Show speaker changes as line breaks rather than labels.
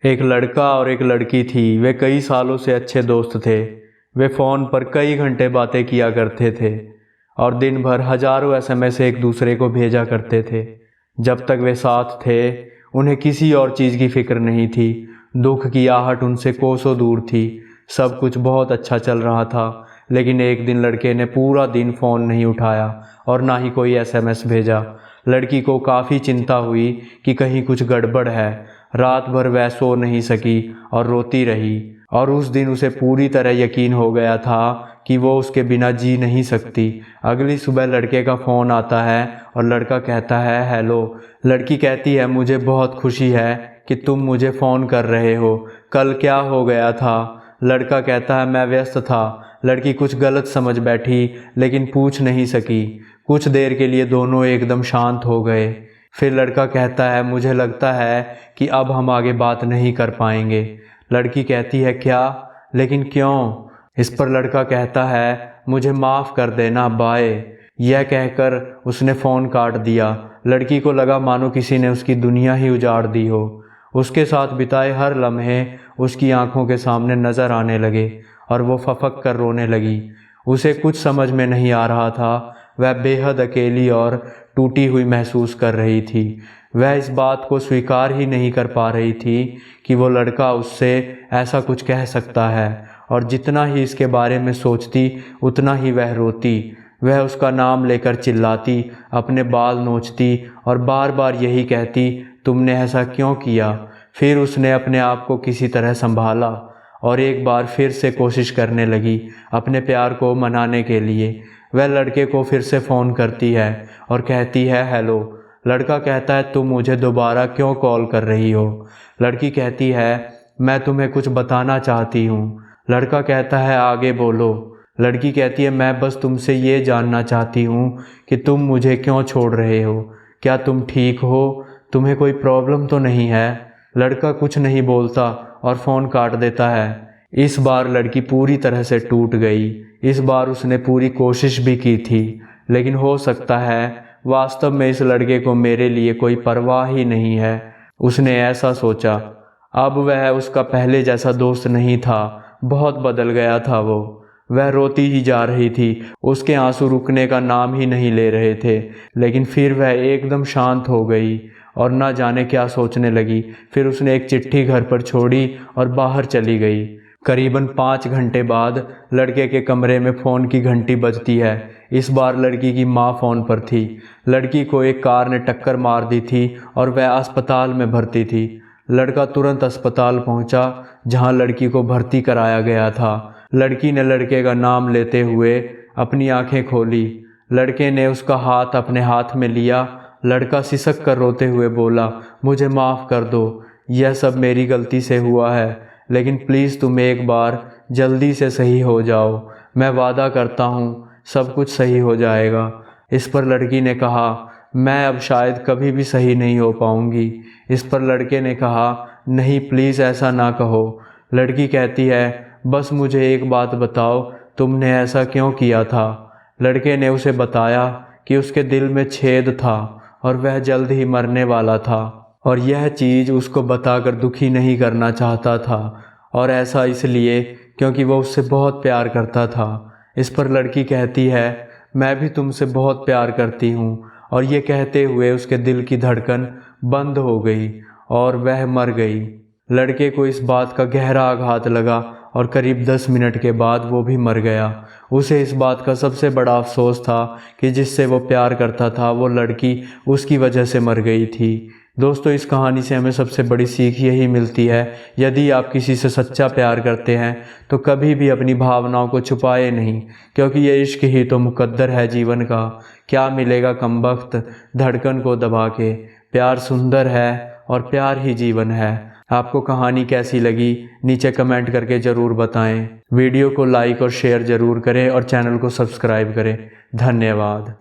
एक लड़का और एक लड़की थी। वे कई सालों से अच्छे दोस्त थे। वे फ़ोन पर कई घंटे बातें किया करते थे और दिन भर हजारों एसएमएस एक दूसरे को भेजा करते थे। जब तक वे साथ थे उन्हें किसी और चीज़ की फिक्र नहीं थी। दुख की आहट उनसे कोसों दूर थी। सब कुछ बहुत अच्छा चल रहा था, लेकिन एक दिन लड़के ने पूरा दिन फ़ोन नहीं उठाया और ना ही कोई एसएमएस भेजा। लड़की को काफ़ी चिंता हुई कि कहीं कुछ गड़बड़ है। रात भर वह सो नहीं सकी और रोती रही, और उस दिन उसे पूरी तरह यकीन हो गया था कि वो उसके बिना जी नहीं सकती। अगली सुबह लड़के का फ़ोन आता है और लड़का कहता है हेलो। लड़की कहती है मुझे बहुत खुशी है कि तुम मुझे फ़ोन कर रहे हो, कल क्या हो गया था? लड़का कहता है मैं व्यस्त था। लड़की कुछ गलत समझ बैठी लेकिन पूछ नहीं सकी। कुछ देर के लिए दोनों एकदम शांत हो गए। फिर लड़का कहता है मुझे लगता है कि अब हम आगे बात नहीं कर पाएंगे। लड़की कहती है क्या, लेकिन क्यों? इस पर लड़का कहता है मुझे माफ़ कर देना, बाय। यह कहकर उसने फ़ोन काट दिया। लड़की को लगा मानो किसी ने उसकी दुनिया ही उजाड़ दी हो। उसके साथ बिताए हर लम्हे उसकी आंखों के सामने नज़र आने लगे और वो फफक कर रोने लगी। उसे कुछ समझ में नहीं आ रहा था। वह बेहद अकेली और टूटी हुई महसूस कर रही थी। वह इस बात को स्वीकार ही नहीं कर पा रही थी कि वो लड़का उससे ऐसा कुछ कह सकता है, और जितना ही इसके बारे में सोचती उतना ही वह रोती। वह उसका नाम लेकर चिल्लाती, अपने बाल नोचती और बार बार यही कहती तुमने ऐसा क्यों किया। फिर उसने अपने आप को किसी तरह संभाला और एक बार फिर से कोशिश करने लगी अपने प्यार को मनाने के लिए। वह लड़के को फिर से फ़ोन करती है और कहती है हेलो। लड़का कहता है तुम मुझे दोबारा क्यों कॉल कर रही हो? लड़की कहती है मैं तुम्हें कुछ बताना चाहती हूँ। लड़का कहता है आगे बोलो। लड़की कहती है मैं बस तुमसे ये जानना चाहती हूँ कि तुम मुझे क्यों छोड़ रहे हो। क्या तुम ठीक हो? तुम्हें कोई प्रॉब्लम तो नहीं है? लड़का कुछ नहीं बोलता और फ़ोन काट देता है। इस बार लड़की पूरी तरह से टूट गई। इस बार उसने पूरी कोशिश भी की थी, लेकिन हो सकता है वास्तव में इस लड़के को मेरे लिए कोई परवाह ही नहीं है। उसने ऐसा सोचा। अब वह उसका पहले जैसा दोस्त नहीं था, बहुत बदल गया था वो। वह रोती ही जा रही थी। उसके आंसू रुकने का नाम ही नहीं ले रहे थे। लेकिन फिर वह एकदम शांत हो गई और न जाने क्या सोचने लगी। फिर उसने एक चिट्ठी घर पर छोड़ी और बाहर चली गई। करीबन 5 घंटे बाद लड़के के कमरे में फ़ोन की घंटी बजती है। इस बार लड़की की माँ फ़ोन पर थी। लड़की को एक कार ने टक्कर मार दी थी और वह अस्पताल में भर्ती थी। लड़का तुरंत अस्पताल पहुंचा, जहां लड़की को भर्ती कराया गया था। लड़की ने लड़के का नाम लेते हुए अपनी आंखें खोली। लड़के ने उसका हाथ अपने हाथ में लिया। लड़का सिसक कर रोते हुए बोला मुझे माफ़ कर दो, यह सब मेरी गलती से हुआ है, लेकिन प्लीज़ तुम एक बार जल्दी से सही हो जाओ। मैं वादा करता हूँ सब कुछ सही हो जाएगा। इस पर लड़की ने कहा मैं अब शायद कभी भी सही नहीं हो पाऊँगी। इस पर लड़के ने कहा नहीं प्लीज़ ऐसा ना कहो। लड़की कहती है बस मुझे एक बात बताओ, तुमने ऐसा क्यों किया था? लड़के ने उसे बताया कि उसके दिल में छेद था और वह जल्द ही मरने वाला था, और यह चीज़ उसको बताकर दुखी नहीं करना चाहता था, और ऐसा इसलिए क्योंकि वो उससे बहुत प्यार करता था। इस पर लड़की कहती है मैं भी तुमसे बहुत प्यार करती हूँ, और ये कहते हुए उसके दिल की धड़कन बंद हो गई और वह मर गई। लड़के को इस बात का गहरा आघात लगा और करीब 10 मिनट के बाद वो भी मर गया। उसे इस बात का सबसे बड़ा अफसोस था कि जिससे वो प्यार करता था वो लड़की उसकी वजह से मर गई थी। दोस्तों, इस कहानी से हमें सबसे बड़ी सीख यही मिलती है, यदि आप किसी से सच्चा प्यार करते हैं तो कभी भी अपनी भावनाओं को छुपाए नहीं, क्योंकि ये इश्क ही तो मुकद्दर है जीवन का। क्या मिलेगा कमबख्त धड़कन को दबा के। प्यार सुंदर है और प्यार ही जीवन है। आपको कहानी कैसी लगी नीचे कमेंट करके ज़रूर बताएं। वीडियो को लाइक और शेयर ज़रूर करें और चैनल को सब्सक्राइब करें। धन्यवाद।